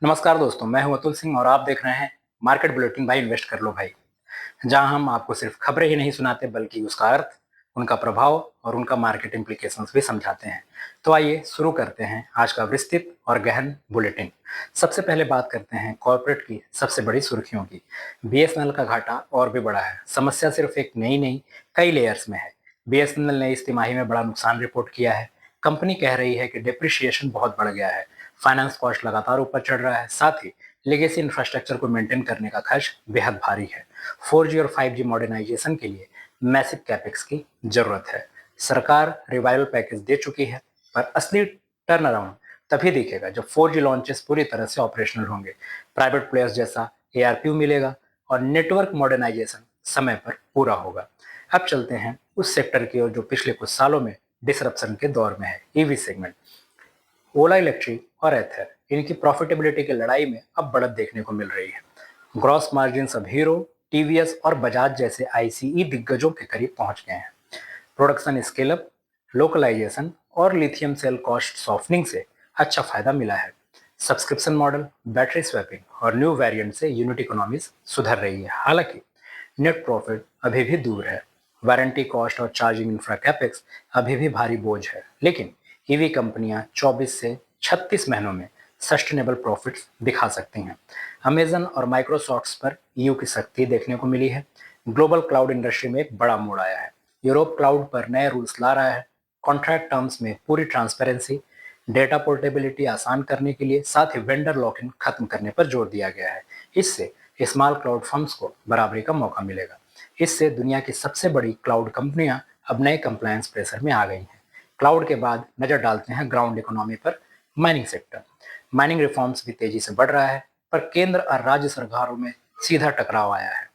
नमस्कार दोस्तों, मैं हूं अतुल सिंह और आप देख रहे हैं मार्केट बुलेटिन भाई इन्वेस्ट कर लो भाई। जहां हम आपको सिर्फ खबरें ही नहीं सुनाते बल्कि उसका अर्थ, उनका प्रभाव और उनका मार्केट इम्प्लीकेशंस भी समझाते हैं। तो आइए शुरू करते हैं आज का विस्तृत और गहन बुलेटिन। सबसे पहले बात करते हैं कॉर्पोरेट की सबसे बड़ी सुर्खियों की। बीएसएनएल का घाटा और भी बढ़ा है। समस्या सिर्फ एक नई नहीं, कई लेयर्स में है। बीएसएनएल ने इस तिमाही में बड़ा नुकसान रिपोर्ट किया है। कंपनी कह रही है कि डिप्रिशिएशन बहुत बढ़ गया है, फाइनेंस कॉस्ट लगातार ऊपर चढ़ रहा है, साथ ही लेगेसी इंफ्रास्ट्रक्चर को मेंटेन करने का खर्च बेहद भारी है। 4G और 5G मॉडर्नाइजेशन के लिए मैसिव कैपेक्स की जरूरत है। सरकार रिवाइवल पैकेज दे चुकी है, पर असली टर्न अराउंड तभी दिखेगा जब 4G लॉन्चेस पूरी तरह से ऑपरेशनल होंगे, प्राइवेट प्लेयर्स जैसा एआरपीयू मिलेगा और नेटवर्क मॉडर्नाइजेशन समय पर पूरा होगा। अब चलते हैं उस सेक्टर की ओर जो पिछले कुछ सालों में डिसरप्शन के दौर में है, ईवी सेगमेंट। ओला इलेक्ट्रिक और एथर, इनकी प्रॉफिटेबिलिटी की लड़ाई में अब बढ़त देखने को मिल रही है। ग्रॉस मार्जिन अब हीरो, टीवीएस और बजाज जैसे आईसीई दिग्गजों के करीब पहुंच गए हैं। प्रोडक्शन स्केल अप, लोकलाइजेशन और लिथियम सेल कॉस्ट सॉफ्टनिंग से अच्छा फायदा मिला है। सब्सक्रिप्शन मॉडल, बैटरी स्वैपिंग और न्यू वेरिएंट से यूनिट इकोनॉमीज सुधर रही है। हालांकि नेट प्रॉफिट अभी भी दूर है। वारंटी कॉस्ट और चार्जिंग इंफ्रा कैपेक्स अभी भी भारी बोझ है, लेकिन ईवी कंपनियां 24 से 36 महीनों में सस्टेनेबल प्रॉफिट्स दिखा सकती हैं। अमेजन और माइक्रोसॉफ्ट पर ईयू की सख्ती देखने को मिली है। ग्लोबल क्लाउड इंडस्ट्री में एक बड़ा मोड़ आया है। यूरोप क्लाउड पर नए रूल्स ला रहा है। कॉन्ट्रैक्ट टर्म्स में पूरी ट्रांसपेरेंसी, डेटा पोर्टेबिलिटी आसान करने के लिए, साथ ही वेंडर लॉक इन खत्म करने पर जोर दिया गया है। इससे स्मॉल क्लाउड फर्म्स को बराबरी का मौका मिलेगा। इससे दुनिया की सबसे बड़ी क्लाउड कंपनियां अब नए कंप्लायंस प्रेशर में आ गई हैं। क्लाउड के बाद नजर डालते हैं ग्राउंड इकोनॉमी पर। माइनिंग सेक्टर, माइनिंग रिफॉर्म्स भी तेजी से बढ़ रहा है, पर केंद्र और राज्य सरकारों में सीधा टकराव आया है।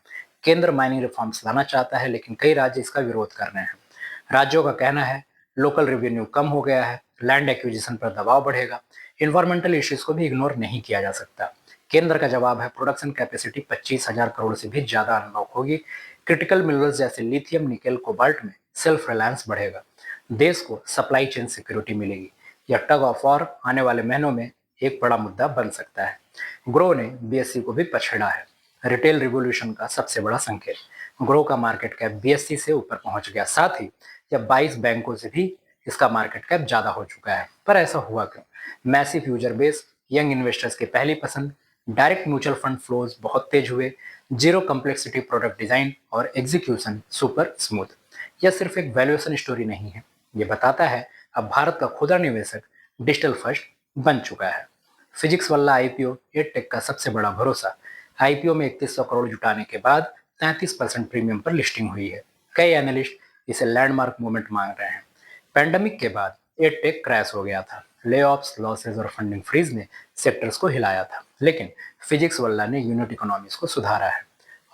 केंद्र माइनिंग रिफॉर्म्स लाना चाहता है, लेकिन कई राज्य इसका विरोध कर रहे हैं। राज्यों का कहना है लोकल रेवेन्यू कम हो गया है, लैंड एक्विजिशन पर दबाव बढ़ेगा, इन्वायरमेंटल इश्यूज को भी इग्नोर नहीं किया जा सकता। केंद्र का जवाब है प्रोडक्शन कैपेसिटी 25,000 करोड़ से भी ज्यादा अनलॉक होगी। क्रिटिकल मिनरल्स जैसे लिथियम, निकेल, कोबाल्ट में सेल्फ रिलायंस बढ़ेगा। देश को सप्लाई चेन सिक्योरिटी मिलेगी। यह टग ऑफ वॉर आने वाले महीनों में एक बड़ा मुद्दा बन सकता है। ग्रो ने बीएससी को भी पछेड़ा है, रिटेल रिवोल्यूशन का सबसे बड़ा संकेत। ग्रो का मार्केट कैप बीएससी से ऊपर पहुंच गया, साथ ही जब 22 बैंकों से भी इसका मार्केट कैप ज्यादा हो चुका है। पर ऐसा हुआ क्यों? Massive user base, young investors की पहली पसंद, डायरेक्ट म्यूचुअल फंड फ्लोज बहुत तेज हुए, जीरो कम्प्लेक्सिटी प्रोडक्ट डिजाइन और एग्जीक्यूशन सुपर स्मूथ। यह सिर्फ एक वैल्यूएशन स्टोरी नहीं है, ये बताता है अब भारत का खुदरा निवेशक डिजिटल फर्स्ट बन चुका है। फिजिक्स वाला आईपीओ एडटेक का सबसे बड़ा भरोसा। आईपीओ में 3100 करोड़ जुटाने के बाद 33% प्रीमियम पर लिस्टिंग हुई है। कई एनालिस्ट इसे लैंडमार्क मूवमेंट मांग रहे हैं। पैंडेमिक के बाद एडटेक क्रैश हो गया था। लेऑफ्स, लॉसेज और फंडिंग फ्रीज ने सेक्टर्स को हिलाया था, लेकिन फिजिक्स वल्ला ने यूनिट इकोनॉमीज को सुधारा है,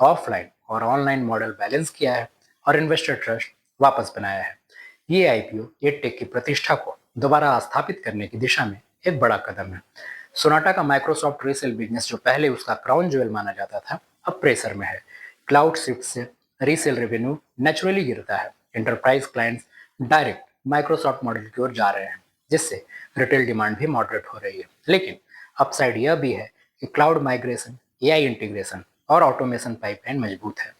ऑफलाइन और ऑनलाइन मॉडल बैलेंस किया है और इन्वेस्टर ट्रस्ट वापस बनाया है। ये आईपीओ एडटेक की प्रतिष्ठा को दोबारा स्थापित करने की दिशा में एक बड़ा कदम है। सोनाटा का माइक्रोसॉफ्ट रीसेल बिजनेस, जो पहले उसका क्राउन ज्वेल माना जाता था, अब प्रेशर में है। क्लाउड शिफ्ट से रीसेल रेवेन्यू नेचुरली गिरता है। Enterprise clients direct Microsoft model की ओर जा रहे हैं, जिससे रिटेल डिमांड भी मॉडरेट हो रही है। लेकिन अपसाइड यह भी है कि क्लाउड माइग्रेशन, एआई इंटीग्रेशन और ऑटोमेशन पाइपलाइन मजबूत है।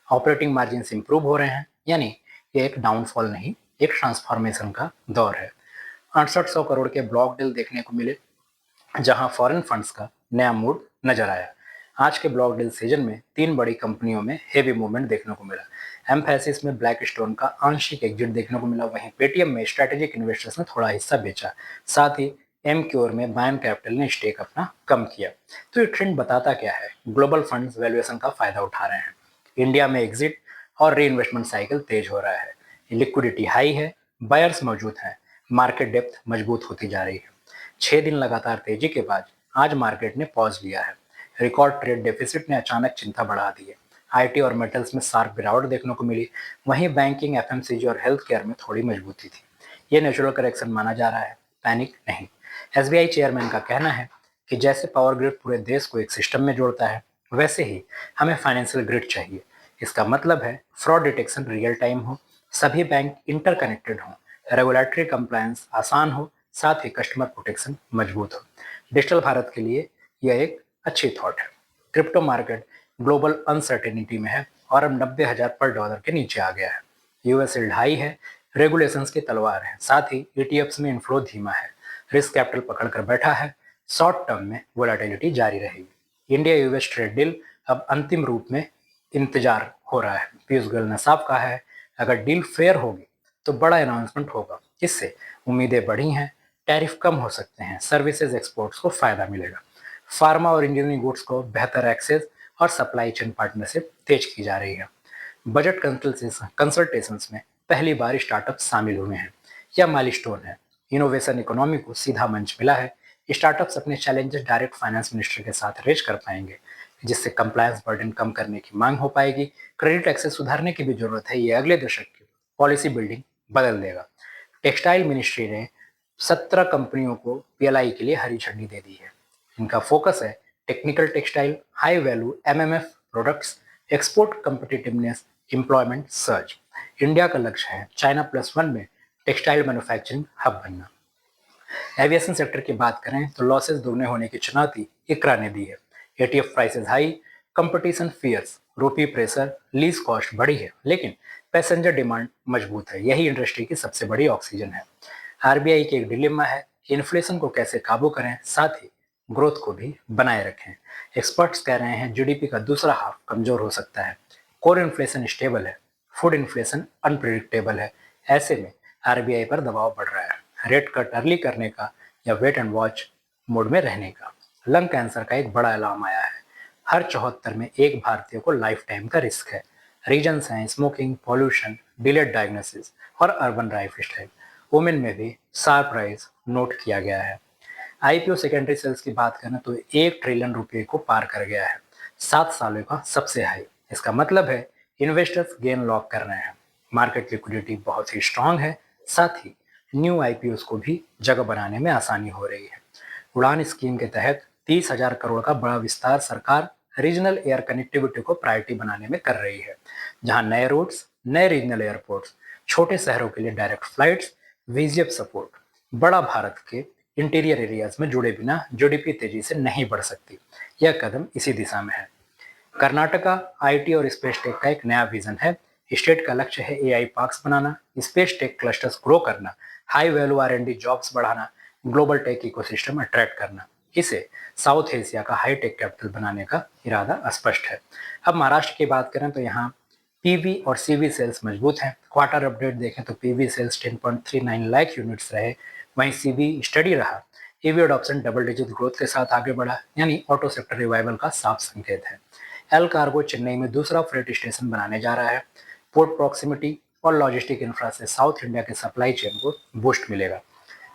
ऑपरेटिंग मार्जिन इंप्रूव हो रहे हैं, यानी ये एक डाउनफॉल नहीं, एक ट्रांसफॉर्मेशन का दौर है। 6800 करोड़ के ब्लॉक डील देखने को मिले, जहां फॉरेन फंड्स का नया मूड नजर आया। आज के ब्लॉक डील सीजन में तीन बड़ी कंपनियों में हेवी मूवमेंट देखने को मिला। एम्फेसिस में ब्लैक स्टोन का आंशिक एग्जिट देखने को मिला, वहीं पेटीएम में स्ट्रेटेजिक इन्वेस्टर्स ने थोड़ा हिस्सा बेचा, साथ ही एम क्योर में बायन कैपिटल ने स्टेक अपना कम किया। तो ये ट्रेंड बताता क्या है? ग्लोबल फंड्स वैल्यूएशन का फायदा उठा रहे हैं। इंडिया में एग्जिट और री इन्वेस्टमेंट साइकिल तेज हो रहा है। लिक्विडिटी हाई है, बायर्स मौजूद हैं, मार्केट डेप्थ मजबूत होती जा रही है। 6 दिन लगातार तेजी के बाद आज मार्केट ने पॉज लिया है। रिकॉर्ड ट्रेड डेफिसिट ने अचानक चिंता बढ़ा दी है। आईटी और मेटल्स में शार्प गिरावट देखने को मिली, वहीं बैंकिंग, एफएमसीजी और हेल्थ केयर में थोड़ी मजबूती थी। ये नेचुरल करेक्शन माना जा रहा है, पैनिक नहीं। एसबीआई चेयरमैन का कहना है कि जैसे पावर ग्रिड पूरे देश को एक सिस्टम में जोड़ता है, वैसे ही हमें फाइनेंशियल ग्रिड चाहिए। इसका मतलब है फ्रॉड डिटेक्शन रियल टाइम हो, सभी बैंक इंटरकनेक्टेड हों, रेगुलेटरी कंप्लायंस आसान हो, साथ ही कस्टमर प्रोटेक्शन मजबूत हो। डिजिटल भारत के लिए यह एक अच्छी थॉट है। क्रिप्टो मार्केट ग्लोबल अनसर्टेनिटी में है और अब 90,000 पर डॉलर के नीचे आ गया है। यूएस यील्ड हाई है, रेगुलेशंस की तलवार है, साथ ही ईटीएफ्स में इनफ्लो धीमा है, रिस्क कैपिटल पकड़कर बैठा है, शॉर्ट टर्म में वोलेटिलिटी जारी रहेगी। इंडिया यूएस ट्रेड डील अब अंतिम रूप में इंतजार हो रहा है। पीयूष गोयल ने साफ कहा है, अगर डील फेयर होगी तो बड़ा अनाउंसमेंट होगा। इससे उम्मीदें बढ़ी हैं, टैरिफ कम हो सकते हैं, सर्विसेज एक्सपोर्ट्स को फायदा मिलेगा, फार्मा और इंजीनियरिंग गुड्स को बेहतर एक्सेस और सप्लाई चेन पार्टनरशिप तेज की जा रही है। बजट कंसल्टेशंस में पहली बार स्टार्टअप शामिल हुए हैं। यह माइलस्टोन है। इनोवेशन इकोनॉमी को सीधा मंच मिला है। स्टार्टअप्स अपने चैलेंजेस डायरेक्ट फाइनेंस मिनिस्टर के साथ रेज कर पाएंगे, जिससे कंप्लायंस बर्डन कम करने की मांग हो पाएगी। क्रेडिट एक्सेस सुधारने की भी जरूरत है। ये अगले दशक की पॉलिसी बिल्डिंग बदल देगा। टेक्सटाइल मिनिस्ट्री ने 17 कंपनियों को पीएलआई के लिए हरी झंडी दे दी है। इनका फोकस है technical textile, high value MMF products, export competitiveness, employment search. India का लक्ष्य है China+1 में टेक्सटाइल मैन्युफैक्चरिंग हब बनना। एविएशन सेक्टर की बात करें तो लॉसेस दोगुने होने की चुनौती इकरा ने दी है। ATF prices high, competition fierce, rupee pressure, lease cost बढ़ी है, लेकिन पैसेंजर डिमांड मजबूत है। यही इंडस्ट्री की सबसे बड़ी ऑक्सीजन है। आरबीआई की एक डिलेमा है, इन्फ्लेशन को कैसे काबू करें, साथ ही ग्रोथ को भी बनाए रखें। एक्सपर्ट्स कह रहे हैं जीडीपी का दूसरा हाफ कमजोर हो सकता है। कोर इन्फ्लेशन स्टेबल है, फूड इन्फ्लेशन अनप्रिडिक्टेबल है। ऐसे में आरबीआई पर दबाव बढ़ रहा है, रेट कट अर्ली करने का या वेट एंड वॉच मोड में रहने का। लंग कैंसर का एक बड़ा अलार्म आया है। हर 74 में एक भारतीय को लाइफ टाइम का रिस्क है। रीजन्स हैं स्मोकिंग, पॉल्यूशन, डिलेड डायग्नोसिस और अर्बन लाइफ स्टाइल। वुमेन में भी शार्प राइज नोट किया गया है। आईपीओ सेकेंडरी सेल्स की बात करें तो 1 ट्रिलियन रुपए को पार कर गया है, 7 सालों का सबसे हाई। इसका मतलब है इन्वेस्टर्स गेन लॉक कर रहे हैं। मार्केट लिक्विडिटी बहुत ही स्ट्रांग है, साथ ही न्यू आईपीओ को भी जगह बनाने में आसानी हो रही है। उड़ान स्कीम के तहत 30,000 करोड़ का बड़ा विस्तार सरकार रीजनल एयर कनेक्टिविटी को प्रायोरिटी बनाने में कर रही है, जहां नए रूट्स, नए रीजनल एयरपोर्ट्स, छोटे शहरों के लिए डायरेक्ट फ्लाइट्स, वीजीएफ सपोर्ट। बड़ा भारत के इंटीरियर एरियाज में जुड़े बिना जीडीपी तेजी से नहीं बढ़ सकती। यह कदम इसी दिशा में है। कर्नाटका आईटी और स्पेस टेक का एक नया विजन है। स्टेट का लक्ष्य है एआई पार्क्स बनाना, स्पेस टेक क्लस्टर्स ग्रो करना, हाई वैल्यू आर&डी जॉब्स बढ़ाना, ग्लोबल टेक इकोसिस्टम अट्रैक्ट करना। इसे साउथ एशिया का हाई टेक कैपिटल बनाने का इरादा स्पष्ट है। अब महाराष्ट्र की बात करें तो यहाँ पीवी और सीवी सेल्स मजबूत हैं। क्वार्टर अपडेट देखें तो पीवी सेल्स 10.39 लाख यूनिट्स रहे, वहीं सीवी स्टडी रहा। EV adoption double digit growth के साथ आगे बढ़ा, यानी ऑटो सेक्टर रिवाइवल का साफ संकेत है। एल कार्गो चेन्नई में दूसरा फ्रेट स्टेशन बनाने जा रहा है। पोर्ट प्रॉक्सिमिटी और लॉजिस्टिक इंफ्रा से साउथ इंडिया के सप्लाई चेन को बूस्ट मिलेगा।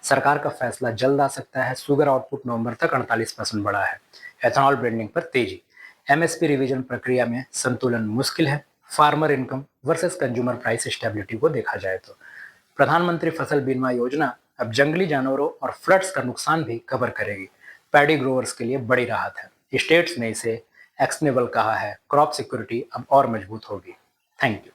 सरकार का फैसला जल्द आ सकता है। शुगर आउटपुट नवंबर तक 48% बढ़ा है। एथनॉल ब्लेंडिंग पर तेजी। एमएसपी रिवीजन प्रक्रिया में संतुलन मुश्किल है। Farmer income versus consumer price stability को देखा जाए तो प्रधानमंत्री फसल बीमा योजना अब जंगली जानवरों और फ्लड्स का नुकसान भी कवर करेगी। पैडी ग्रोवर्स के लिए बड़ी राहत है। स्टेट्स ने इसे एक्शनेबल कहा है। क्रॉप सिक्योरिटी अब और मजबूत होगी। Thank you.